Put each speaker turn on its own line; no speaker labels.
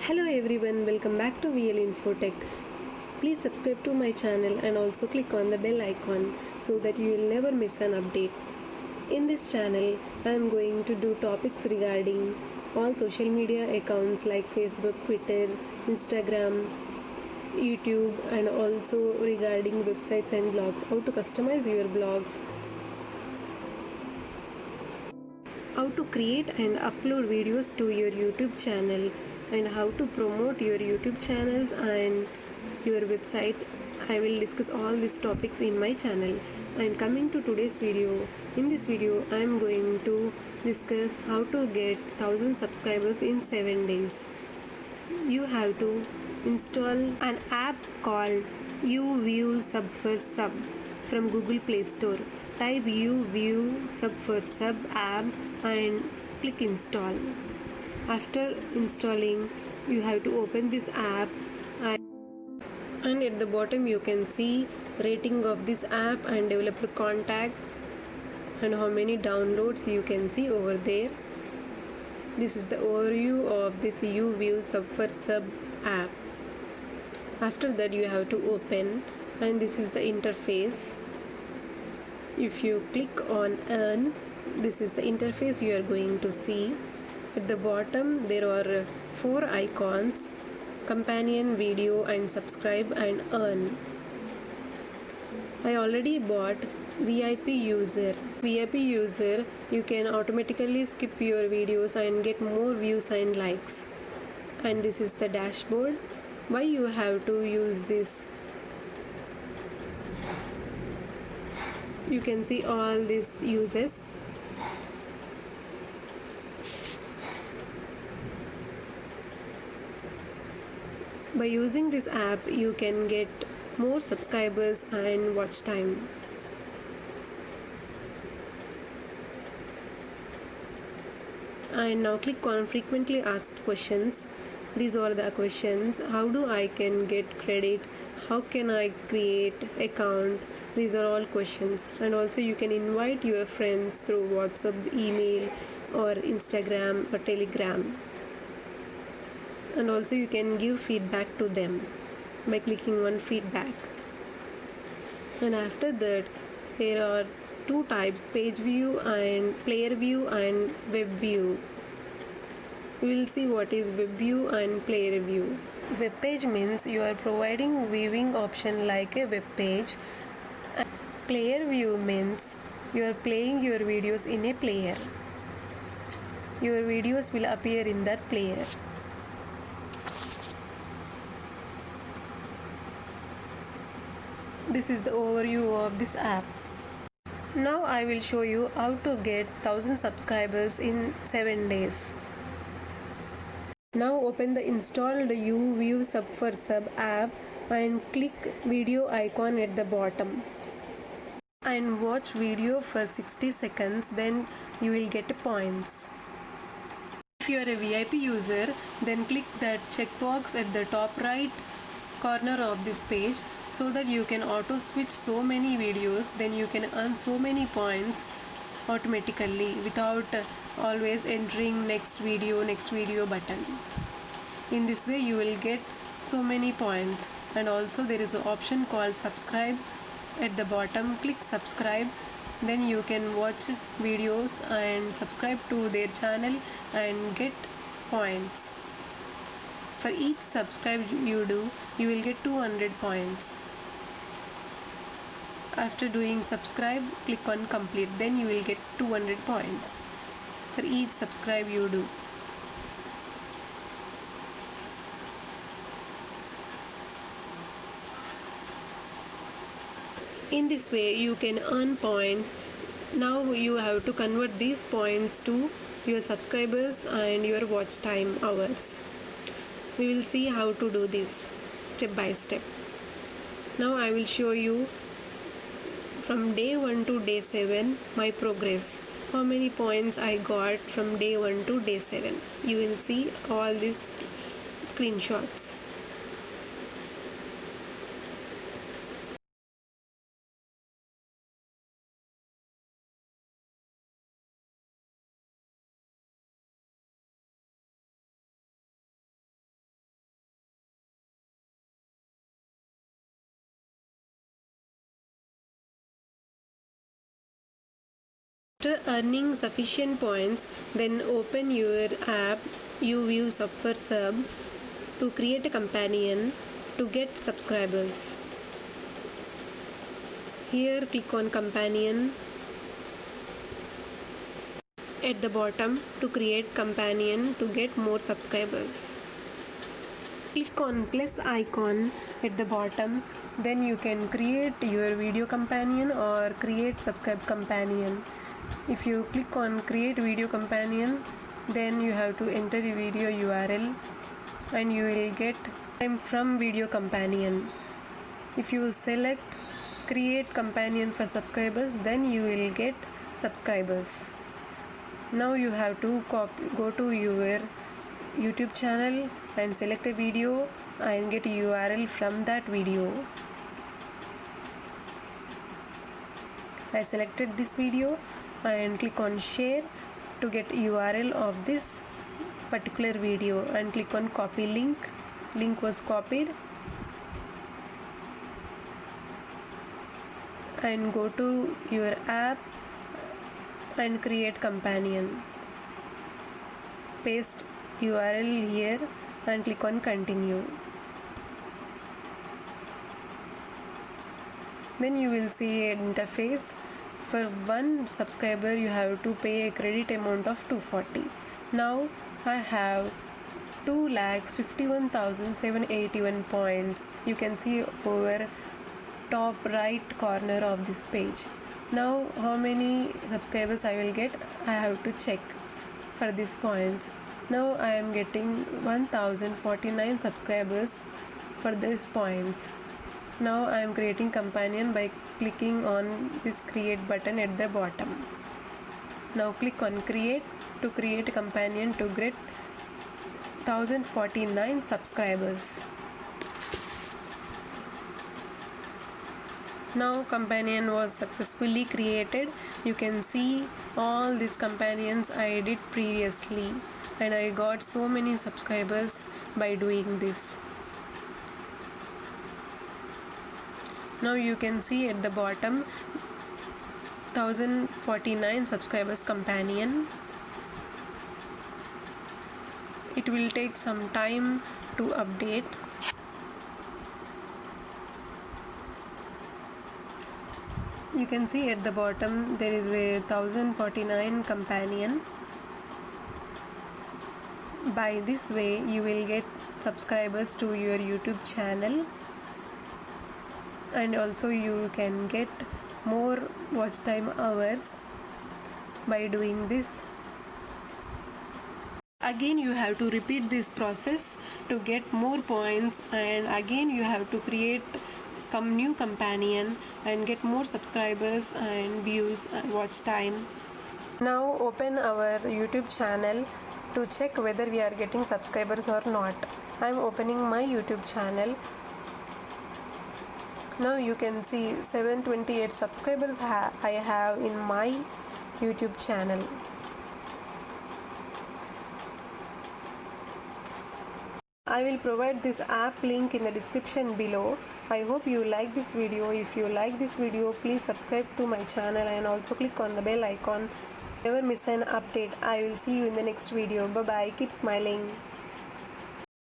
Hello everyone, welcome back to VL Infotech. Please subscribe to my channel and also click on the bell icon so that you will never miss an update. In this channel, I am going to do topics regarding all social media accounts like Facebook, Twitter, Instagram, YouTube, and also regarding websites and blogs, how to customize your blogs, how to create and upload videos to your YouTube channel, and how to promote your YouTube channels and your website. I will discuss all these topics in my channel. And coming to today's video, in this video I am going to discuss how to get 1000 subscribers in 7 days. You have to install an app called UView Sub for Sub from Google Play Store. Type UView Sub for Sub app and click install. After installing, you have to open this app, and at the bottom you can see rating of this app and developer contact and how many downloads you can see over there. This is the overview of this UView Sub for Sub app. After that you have to open, and this is the interface. If you click on earn, this is the interface you are going to see. At the bottom there are 4 icons: companion, video, and subscribe and earn. I already bought VIP user. VIP user, you can automatically skip your videos and get more views and likes. And this is the dashboard. Why you have to use this? You can see all these uses. By using this app, you can get more subscribers and watch time. And now click on frequently asked questions. These are the questions: how do I can get credit? How can I create account? These are all questions. And also you can invite your friends through WhatsApp, email, or Instagram or Telegram. And also you can give feedback to them by clicking on feedback. And after that there are 2 types: page view and player view and web view. We will see what is web view and player view. Web page means you are providing viewing option like a web page. And player view means you are playing your videos in a player. Your videos will appear in that player. This is the overview of this app. Now I will show you how to get 1000 subscribers in 7 days. Now open the installed UView Sub for Sub app and click video icon at the bottom. And watch video for 60 seconds, then you will get points. If you are a VIP user, then click that checkbox at the top right corner of this page so that you can auto switch so many videos. Then you can earn so many points automatically without always entering next video button. In this way you will get so many points. And also there is an option called subscribe at the bottom. Click subscribe, then you can watch videos and subscribe to their channel and get points. For each subscribe you do, you will get 200 points. After doing subscribe, click on complete, then you will get 200 points for each subscribe you do. In this way you can earn points. Now you have to convert these points to your subscribers and your watch time hours. We will see how to do this step by step. Now I will show you from day 1 to day 7 my progress. How many points I got from day 1 to day 7. You will see all these screenshots. After earning sufficient points, then open your app you view sub for sub to create a companion to get subscribers. Here click on companion at the bottom to create companion to get more subscribers. Click on plus icon at the bottom, then you can create your video companion or create subscribe companion. If you click on create video companion, then you have to enter a video URL and you will get time from video companion. If you select create companion for subscribers, then you will get subscribers. Now you have to go to your YouTube channel and select a video and get a URL from that video. I selected this video and click on share to get URL of this particular video and click on copy link. Link was copied and go to your app and create companion. Paste URL here and click on continue. Then you will see an interface. For one subscriber you have to pay a credit amount of 240. Now I have 2,51,781 points. You can see over top right corner of this page. Now how many subscribers I will get, I have to check for these points. Now I am getting 1,049 subscribers for these points. Now I am creating companion by clicking on this create button at the bottom. Now click on create to create a companion to get 1,049 subscribers. Now companion was successfully created. You can see all these companions I did previously and I got so many subscribers by doing this. Now you can see at the bottom 1,049 subscribers companion. It will take some time to update. You can see at the bottom there is a 1,049 companion. By this way you will get subscribers to your YouTube channel and also you can get more watch time hours by doing this. Again you have to repeat this process to get more points and again you have to create new companion and get more subscribers and views and watch time. Now open our YouTube channel to check whether we are getting subscribers or not. I am opening my YouTube channel. Now you can see 728 subscribers I have in my YouTube channel. I will provide this app link in the description below. I hope you like this video. If you like this video, please subscribe to my channel and also click on the bell icon. Never miss an update. I will see you in the next video. Bye bye. Keep smiling.